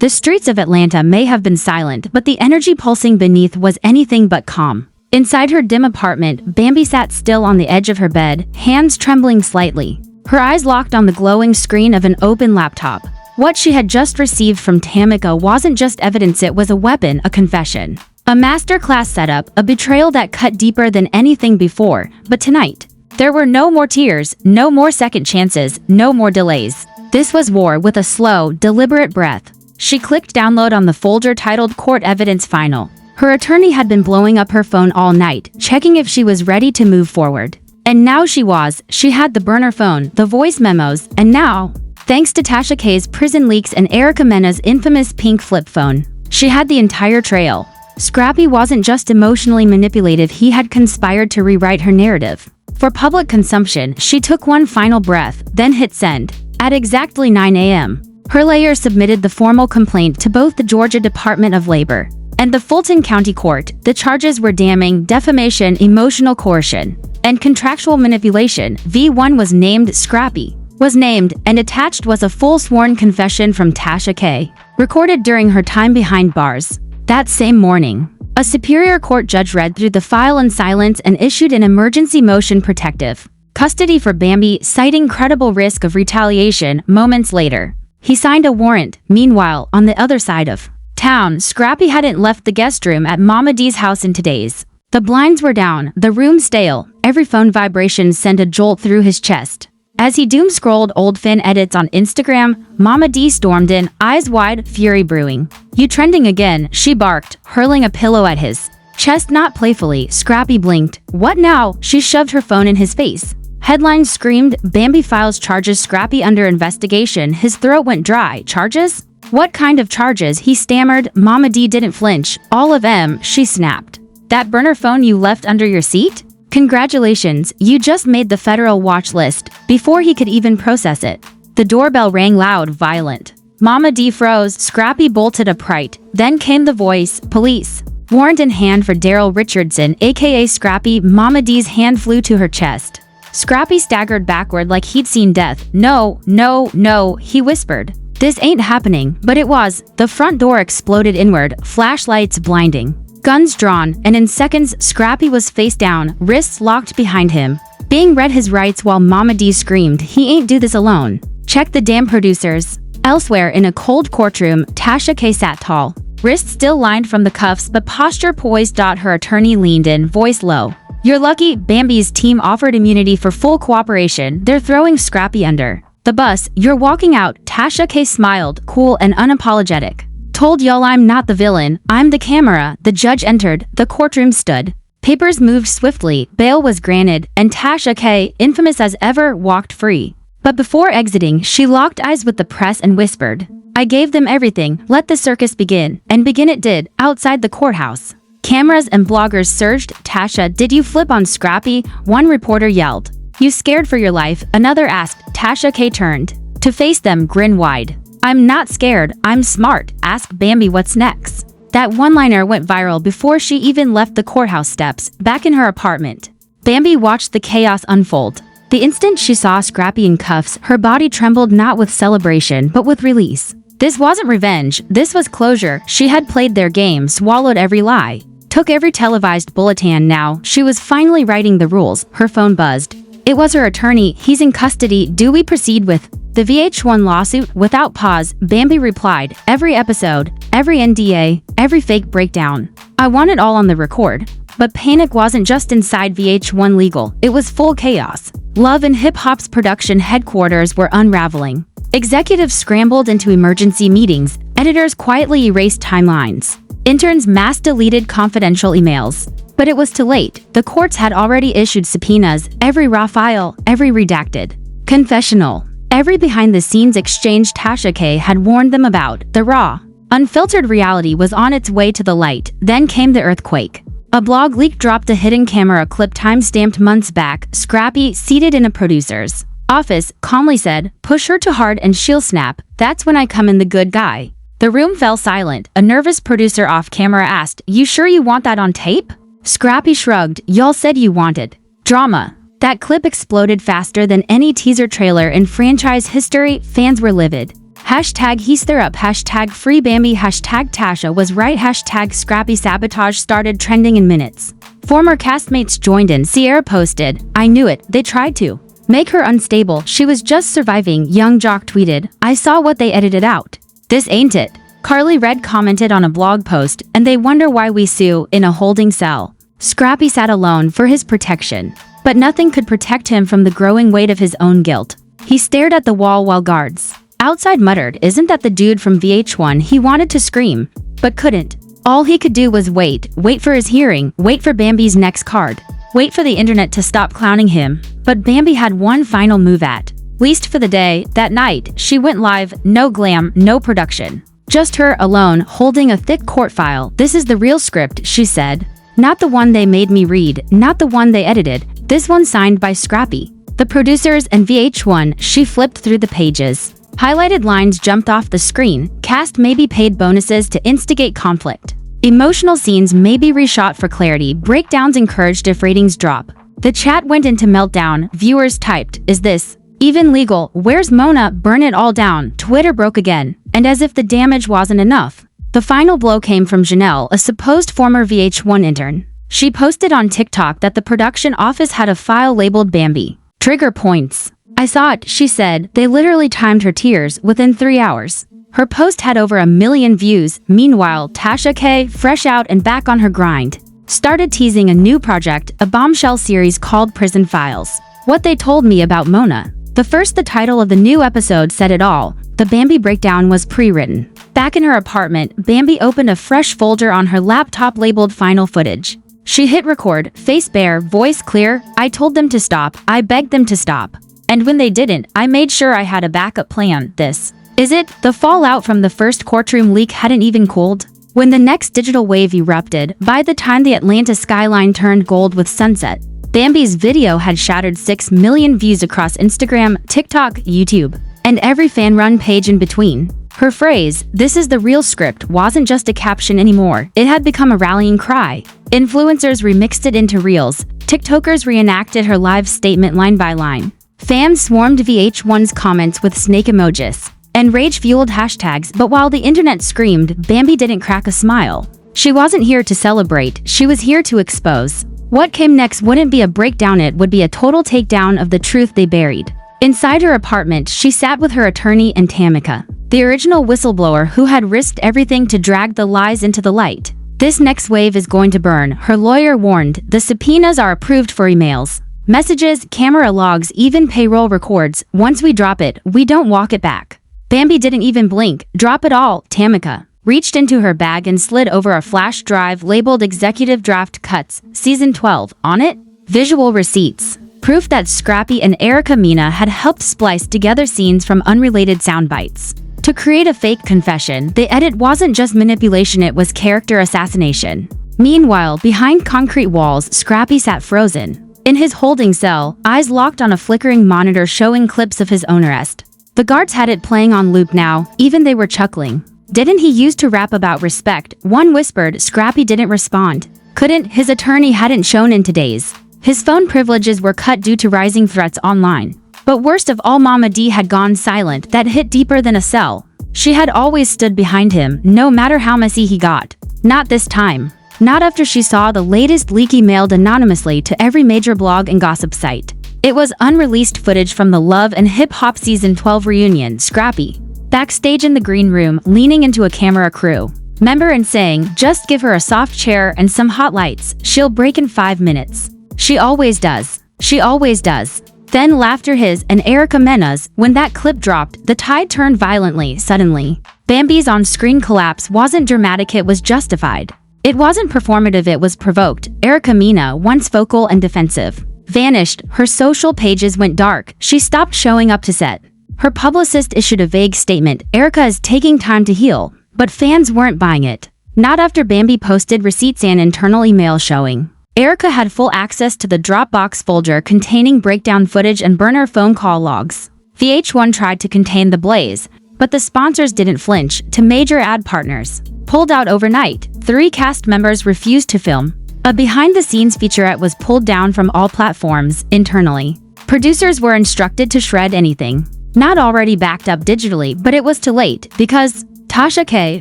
The streets of Atlanta may have been silent, but the energy pulsing beneath was anything but calm. Inside her dim apartment, Bambi sat still on the edge of her bed, hands trembling slightly. Her eyes locked on the glowing screen of an open laptop. What she had just received from Tamika wasn't just evidence, it was a weapon, a confession. A masterclass setup, a betrayal that cut deeper than anything before. But tonight, there were no more tears, no more second chances, no more delays. This was war with a slow, deliberate breath. She clicked download on the folder titled Court Evidence Final. Her attorney had been blowing up her phone all night, checking if she was ready to move forward. And now she was. She had the burner phone, the voice memos, and now, thanks to Tasha K's prison leaks and Erica Mena's infamous pink flip phone, she had the entire trail. Scrappy wasn't just emotionally manipulative, he had conspired to rewrite her narrative. For public consumption, she took one final breath, then hit send. At exactly 9 a.m., her lawyer submitted the formal complaint to both the Georgia Department of Labor and the Fulton County Court. The charges were damning, defamation, emotional coercion, and contractual manipulation. V1 was named. Scrappy was named, and attached was a full sworn confession from Tasha K, recorded during her time behind bars. That same morning, a Superior Court judge read through the file in silence and issued an emergency motion protective custody for Bambi, citing credible risk of retaliation. Moments later, he signed a warrant. Meanwhile, on the other side of town, Scrappy hadn't left the guest room at Mama D's house in days. The blinds were down, the room stale. Every phone vibration sent a jolt through his chest. As he doom-scrolled old Finn edits on Instagram, Mama D stormed in, eyes wide, fury brewing. "You trending again," she barked, hurling a pillow at his chest. Not playfully, Scrappy blinked. "What now?" She shoved her phone in his face. Headlines screamed, "Bambi files charges, Scrappy under investigation." His throat went dry. "Charges? What kind of charges?" he stammered. Mama D didn't flinch. "All of them," she snapped. "That burner phone you left under your seat? Congratulations, you just made the federal watch list." Before he could even process it, the doorbell rang loud, violent. Mama D froze. Scrappy bolted upright. Then came the voice, "Police." Warrant in hand for Daryl Richardson, aka Scrappy. Mama D's hand flew to her chest. Scrappy staggered backward like he'd seen death. "No, no, no," he whispered. "This ain't happening." But it was. The front door exploded inward, flashlights blinding, guns drawn, and in seconds, Scrappy was face down, wrists locked behind him, being read his rights while Mama D screamed, "He ain't do this alone. Check the damn producers." Elsewhere in a cold courtroom, Tasha K sat tall, wrists still lined from the cuffs but posture poised. Her attorney leaned in, voice low. "You're lucky." Bambi's team offered immunity for full cooperation. "They're throwing Scrappy under the bus. You're walking out." Tasha K smiled, cool and unapologetic. "Told y'all I'm not the villain, I'm the camera." The judge entered. The courtroom stood. Papers moved swiftly. Bail was granted, and Tasha K, infamous as ever, walked free. But before exiting, she locked eyes with the press and whispered, "I gave them everything. Let the circus begin." And begin it did. Outside the courthouse, cameras and bloggers surged. "Tasha, did you flip on Scrappy?" One reporter yelled. "You scared for your life?" Another asked. Tasha K turned to face them, grin wide. "I'm not scared, I'm smart." Ask Bambi what's next. That one-liner went viral before she even left the courthouse steps. Back in her apartment, Bambi watched the chaos unfold. The instant she saw Scrappy in cuffs, her body trembled, not with celebration but with release. This wasn't revenge, this was closure. She had played their game, swallowed every lie, took every televised bulletin. Now, she was finally writing the rules. Her phone buzzed. It was her attorney. "He's in custody. Do we proceed with the VH1 lawsuit?" Without pause, Bambi replied, "Every episode, every NDA, every fake breakdown. I want it all on the record." But panic wasn't just inside VH1 Legal, it was full chaos. Love and Hip Hop's production headquarters were unraveling. Executives scrambled into emergency meetings, editors quietly erased timelines, interns mass deleted confidential emails. But it was too late. The courts had already issued subpoenas, every raw file, every redacted confessional, every behind-the-scenes exchange Tasha K had warned them about. The raw, unfiltered reality was on its way to the light. Then came the earthquake. A blog leak dropped a hidden camera clip time-stamped months back. Scrappy, seated in a producer's office, calmly said, "Push her too hard and she'll snap. That's when I come in, the good guy." The room fell silent. A nervous producer off camera asked, "You sure you want that on tape?" Scrappy shrugged. "Y'all said you wanted drama." That clip exploded faster than any teaser trailer in franchise history. Fans were livid. Hashtag he's there up, hashtag free Bambi, hashtag Tasha was right, hashtag Scrappy sabotage started trending in minutes. Former castmates joined in. Sierra posted, "I knew it, they tried to make her unstable, she was just surviving." Young Jock tweeted, "I saw what they edited out. This ain't it." Carly Red commented on a blog post, "And they wonder why we sue in a holding cell." Scrappy sat alone for his protection, but nothing could protect him from the growing weight of his own guilt. He stared at the wall while guards outside muttered, "Isn't that the dude from VH1?" He wanted to scream, but couldn't. All he could do was wait for his hearing, wait for Bambi's next card, wait for the internet to stop clowning him. But Bambi had one final move at least for the day. That night, she went live, no glam, no production. Just her alone, holding a thick court file. "This is the real script," she said. "Not the one they made me read, not the one they edited. This one signed by Scrappy, the producers, and VH1." She flipped through the pages. Highlighted lines jumped off the screen. Cast may be paid bonuses to instigate conflict. Emotional scenes may be reshot for clarity. Breakdowns encouraged if ratings drop. The chat went into meltdown. Viewers typed, "Is this even legal? Where's Mona? Burn it all down." Twitter broke again. And as if the damage wasn't enough, the final blow came from Janelle, a supposed former VH1 intern. She posted on TikTok that the production office had a file labeled Bambi. Trigger points. "I saw it," she said. "They literally timed her tears within 3 hours." Her post had over 1 million views. Meanwhile, Tasha K, fresh out and back on her grind, started teasing a new project, a bombshell series called Prison Files. "What they told me about Mona." The title of the new episode said it all. The Bambi breakdown was pre-written. Back in her apartment, Bambi opened a fresh folder on her laptop labeled Final Footage. She hit record, face bare, voice clear. "I told them to stop. I begged them to stop. And when they didn't, I made sure I had a backup plan." This is it. The fallout from the first courtroom leak hadn't even cooled when the next digital wave erupted. By the time the Atlanta skyline turned gold with sunset, Bambi's video had shattered 6 million views across Instagram, TikTok, YouTube, and every fan-run page in between. Her phrase, "This is the real script," wasn't just a caption anymore. It had become a rallying cry. Influencers remixed it into reels. TikTokers reenacted her live statement line by line. Fans swarmed VH1's comments with snake emojis and rage-fueled hashtags, but while the internet screamed, Bambi didn't crack a smile. She wasn't here to celebrate, she was here to expose. What came next wouldn't be a breakdown, it would be a total takedown of the truth they buried. Inside her apartment, she sat with her attorney and Tamika, the original whistleblower who had risked everything to drag the lies into the light. "This next wave is going to burn," her lawyer warned. "The subpoenas are approved for emails, messages, camera logs, even payroll records. Once we drop it, we don't walk it back." Bambi didn't even blink. "Drop it all." Tamika reached into her bag and slid over a flash drive labeled Executive Draft Cuts, Season 12. On it, visual receipts, proof that Scrappy and Erica Mena had helped splice together scenes from unrelated soundbites to create a fake confession. The edit wasn't just manipulation, it was character assassination. Meanwhile, behind concrete walls, Scrappy sat frozen in his holding cell, eyes locked on a flickering monitor showing clips of his own arrest. The guards had it playing on loop now, even they were chuckling. "Didn't he used to rap about respect?" one whispered. Scrappy didn't respond. Couldn't. His attorney hadn't shown in today's. His phone privileges were cut due to rising threats online. But worst of all, Mama D had gone silent. That hit deeper than a cell. She had always stood behind him, no matter how messy he got. Not this time. Not after she saw the latest leak emailed anonymously to every major blog and gossip site. It was unreleased footage from the Love and Hip Hop Season 12 reunion. Scrappy, backstage in the green room, leaning into a camera crew member and saying, "Just give her a soft chair and some hot lights. She'll break in 5 minutes. She always does. She always does." Then laughter, his and Erica Mena's. When that clip dropped, the tide turned violently, suddenly. Bambi's on-screen collapse wasn't dramatic, it was justified. It wasn't performative, it was provoked. Erica Mena, once vocal and defensive, vanished. Her social pages went dark. She stopped showing up to set. Her publicist issued a vague statement, "Erica is taking time to heal." But fans weren't buying it. Not after Bambi posted receipts and internal email showing Erica had full access to the Dropbox folder containing breakdown footage and burner phone call logs. VH1 tried to contain the blaze, but the sponsors didn't flinch. To major ad partners pulled out overnight. 3 cast members refused to film. A behind-the-scenes featurette was pulled down from all platforms. Internally, producers were instructed to shred anything Not already backed up digitally, but it was too late, because Tasha K,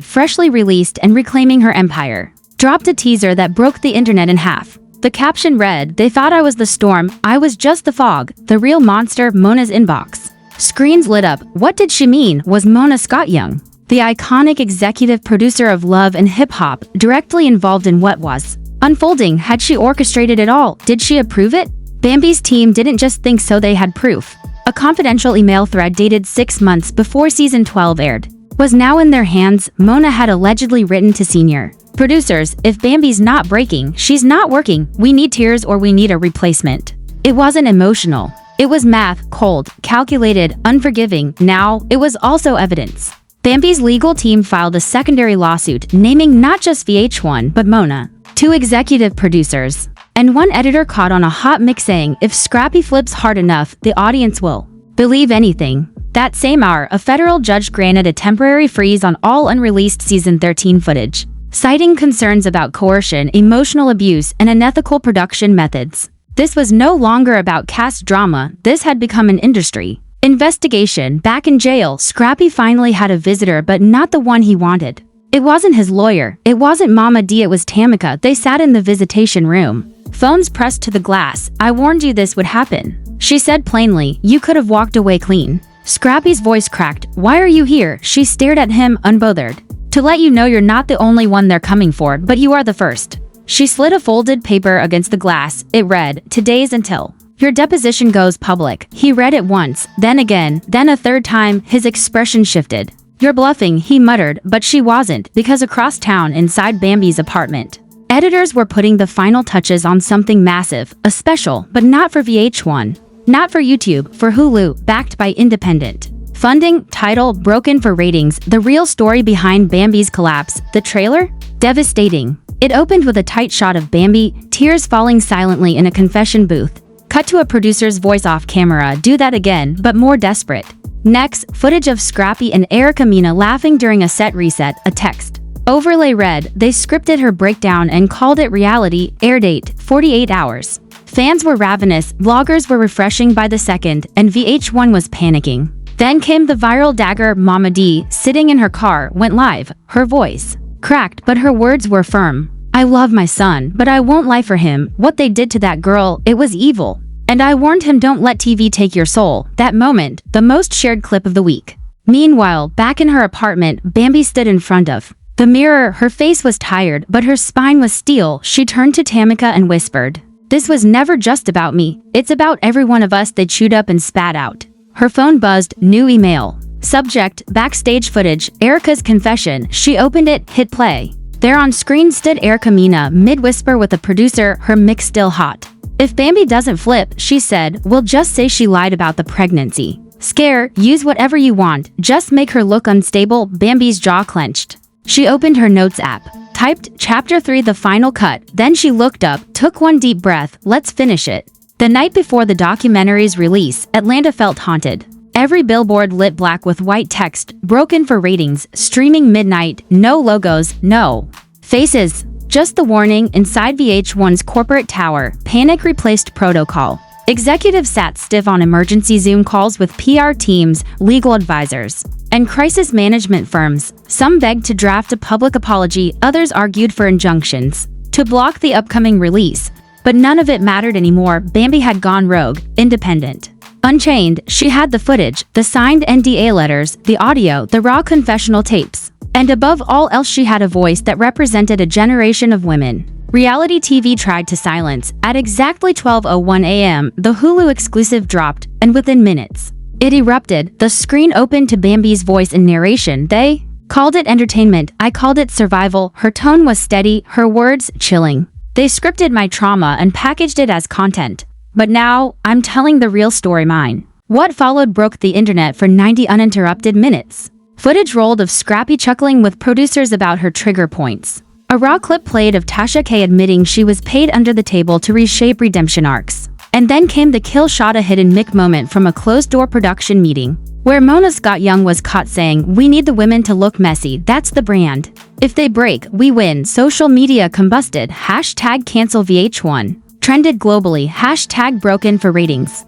freshly released and reclaiming her empire, dropped a teaser that broke the internet in half. The caption read, "They thought I was the storm, I was just the fog, the real monster, Mona's inbox." Screens lit up. What did she mean? Was Mona Scott Young, the iconic executive producer of Love and Hip Hop, directly involved in what was unfolding? Had she orchestrated it all? Did she approve it? Bambi's team didn't just think so, they had proof. A confidential email thread dated 6 months before season 12 aired was now in their hands. Mona had allegedly written to senior producers, "If Bambi's not breaking, she's not working. We need tears or we need a replacement." It wasn't emotional. It was math, cold, calculated, unforgiving. Now, it was also evidence. Bambi's legal team filed a secondary lawsuit naming not just VH1 but Mona, 2 executive producers, and 1 editor caught on a hot mix saying, "If Scrappy flips hard enough, the audience will believe anything." That same hour, a federal judge granted a temporary freeze on all unreleased season 13 footage, citing concerns about coercion, emotional abuse, and unethical production methods. This was no longer about cast drama, this had become an industry investigation. Back in jail, Scrappy finally had a visitor, but not the one he wanted. It wasn't his lawyer, it wasn't Mama D, it was Tamika. They sat in the visitation room, phones pressed to the glass. "I warned you this would happen," she said plainly. "You could have walked away clean." Scrappy's voice cracked. "Why are you here?" She stared at him, unbothered. "To let you know you're not the only one they're coming for, but you are the first." She slid a folded paper against the glass. It read, "Today's until your deposition goes public." He read it once, then again, then a third time. His expression shifted. "You're bluffing," he muttered, but she wasn't, because across town, inside Bambi's apartment, editors were putting the final touches on something massive, a special, but not for VH1, not for YouTube, for Hulu, backed by independent funding. Title, "Broken for Ratings," the real story behind Bambi's collapse. The trailer? Devastating. It opened with a tight shot of Bambi, tears falling silently in a confession booth. Cut to a producer's voice off camera, "Do that again, but more desperate." Next, footage of Scrappy and Erica Mena laughing during a set reset. A text overlay read, "They scripted her breakdown and called it reality. Air date, 48 hours. Fans were ravenous, vloggers were refreshing by the second, and VH1 was panicking." Then came the viral dagger. Mama D, sitting in her car, went live. Her voice cracked, but her words were firm. "I love my son, but I won't lie for him. What they did to that girl, it was evil. And I warned him, don't let TV take your soul." That moment, the most shared clip of the week. Meanwhile, back in her apartment, Bambi stood in front of the mirror. Her face was tired, but her spine was steel. She turned to Tamika and whispered, "This was never just about me. It's about every one of us." They chewed up and spat out. Her phone buzzed. New email. Subject, backstage footage, Erica's confession. She opened it, hit play. There on screen stood Erica Mena, mid-whisper with the producer, her mix still hot. "If Bambi doesn't flip," she said, "we'll just say she lied about the pregnancy. Scare, use whatever you want, just make her look unstable." Bambi's jaw clenched. She opened her notes app, typed Chapter 3, the final cut. Then she looked up, took one deep breath. "Let's finish it." The night before the documentary's release, Atlanta felt haunted. Every billboard lit black with white text, "Broken for Ratings, streaming midnight." No logos, no faces, just the warning. Inside VH1's corporate tower, panic replaced protocol. Executives sat stiff on emergency Zoom calls with PR teams, legal advisors, and crisis management firms. Some begged to draft a public apology, others argued for injunctions to block the upcoming release. But none of it mattered anymore. Bambi had gone rogue, independent, unchained. She had the footage, the signed NDA letters, the audio, the raw confessional tapes. And above all else, she had a voice that represented a generation of women. Reality TV tried to silence. At exactly 12:01 a.m., the Hulu exclusive dropped, and within minutes, it erupted. The screen opened to Bambi's voice in narration. "They called it entertainment, I called it survival." Her tone was steady, her words chilling. "They scripted my trauma and packaged it as content. But now, I'm telling the real story, mine." What followed broke the internet for 90 uninterrupted minutes. Footage rolled of Scrappy chuckling with producers about her trigger points. A raw clip played of Tasha K admitting she was paid under the table to reshape redemption arcs. And then came the kill shot, a hidden mic moment from a closed-door production meeting, where Mona Scott Young was caught saying, "We need the women to look messy, that's the brand. If they break, we win." Social media combusted. Hashtag cancel VH1 trended globally. Hashtag broken for ratings.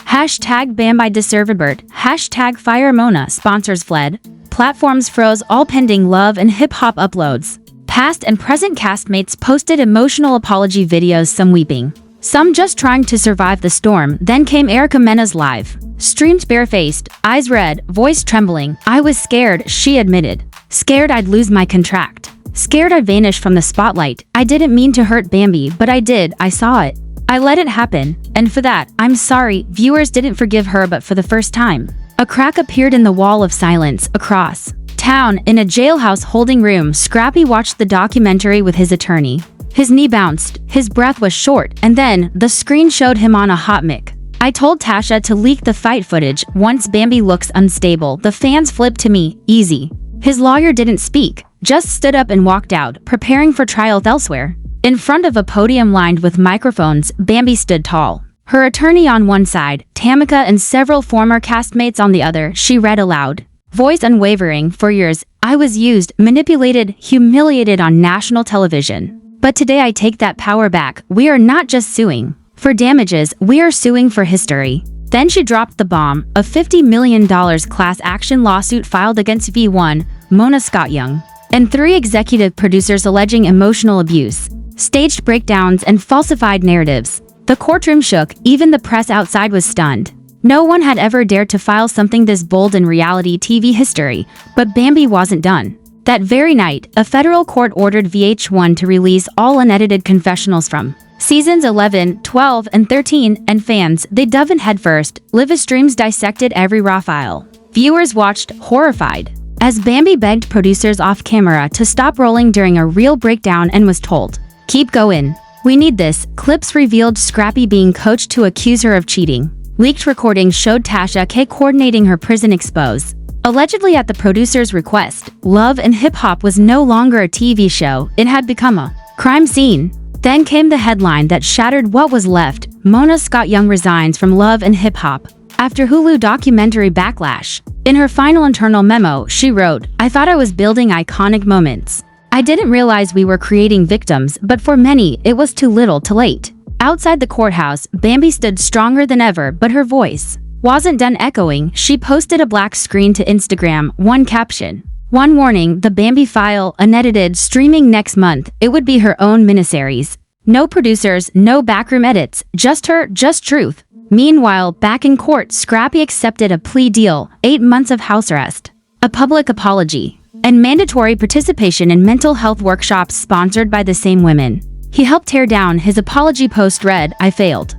Hashtag Bambi deservedbird. Hashtag Fire Mona sponsors fled. Platforms froze all pending Love and Hip Hop uploads. Past and present castmates posted emotional apology videos, some weeping, some just trying to survive the storm. Then came Erica Mena's live. Streamed barefaced, eyes red, voice trembling. I was scared, she admitted. Scared I'd lose my contract. Scared I'd vanish from the spotlight. I didn't mean to hurt Bambi, but I did. I saw it. I let it happen. And for that, I'm sorry. Viewers didn't forgive her, but for the first time, a crack appeared in the wall of silence. Across town, in a jailhouse holding room, Scrappy watched the documentary with his attorney. His knee bounced, his breath was short, and then the screen showed him on a hot mic. I told Tasha to leak the fight footage. Once Bambi looks unstable, the fans flipped to me. Easy. His lawyer didn't speak, just stood up and walked out, preparing for trial elsewhere. In front of a podium lined with microphones, Bambi stood tall. Her attorney on one side, Tamika and several former castmates on the other. She read aloud, voice unwavering. For years, I was used, manipulated, humiliated on national television. But today I take that power back. We are not just suing for damages, we are suing for history. Then she dropped the bomb, a $50 million class action lawsuit filed against V1, Mona Scott Young, and 3 executive producers alleging emotional abuse, staged breakdowns, and falsified narratives. The courtroom shook, even the press outside was stunned. No one had ever dared to file something this bold in reality TV history, but Bambi wasn't done. That very night, a federal court ordered VH1 to release all unedited confessionals from Seasons 11, 12, and 13, and fans, they dove in headfirst. Live streams dissected every raw file. Viewers watched, horrified, as Bambi begged producers off camera to stop rolling during a real breakdown and was told, "Keep going. We need this." Clips revealed Scrappy being coached to accuse her of cheating. Leaked recordings showed Tasha K coordinating her prison expose. Allegedly at the producer's request, Love and Hip Hop was no longer a TV show, it had become a crime scene. Then came the headline that shattered what was left. Mona Scott Young resigns from Love and Hip Hop after Hulu documentary backlash. In her final internal memo, she wrote, "I thought I was building iconic moments. I didn't realize we were creating victims, but for many, it was too little too late." Outside the courthouse, Bambi stood stronger than ever, but her voice wasn't done echoing. She posted a black screen to Instagram, one caption, "One warning, the Bambi file, unedited, streaming next month." It would be her own miniseries. No producers, no backroom edits, just her, just truth. Meanwhile, back in court, Scrappy accepted a plea deal, 8 months of house arrest, a public apology, and mandatory participation in mental health workshops sponsored by the same women he helped tear down. His apology post read, "I failed.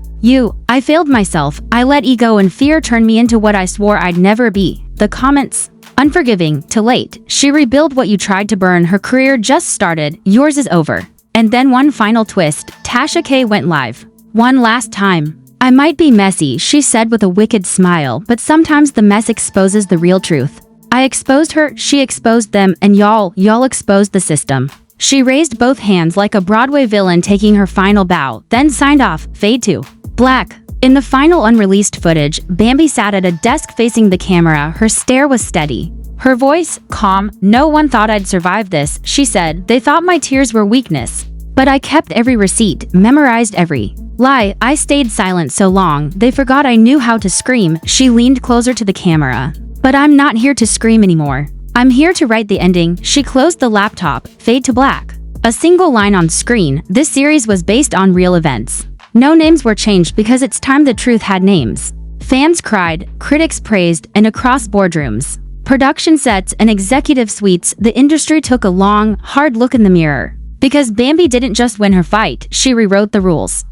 I failed myself. I let ego and fear turn me into what I swore I'd never be." The comments, "Unforgiving, too late. She rebuilt what you tried to burn. Her career just started. Yours is over." And then one final twist, Tasha K went live. "One last time. I might be messy," she said with a wicked smile, "but sometimes the mess exposes the real truth. I exposed her, she exposed them, and y'all exposed the system." She raised both hands like a Broadway villain taking her final bow, then signed off, fade to black. In the final unreleased footage, Bambi sat at a desk facing the camera. Her stare was steady, her voice calm. "No one thought I'd survive this," she said. "They thought my tears were weakness. But I kept every receipt, memorized every lie. I stayed silent so long, they forgot I knew how to scream." She leaned closer to the camera. "But I'm not here to scream anymore. I'm here to write the ending." She closed the laptop, fade to black. A single line on screen. This series was based on real events. No names were changed because it's time the truth had names. Fans cried, critics praised, and across boardrooms, production sets, and executive suites, the industry took a long, hard look in the mirror. Because Bambi didn't just win her fight, she rewrote the rules.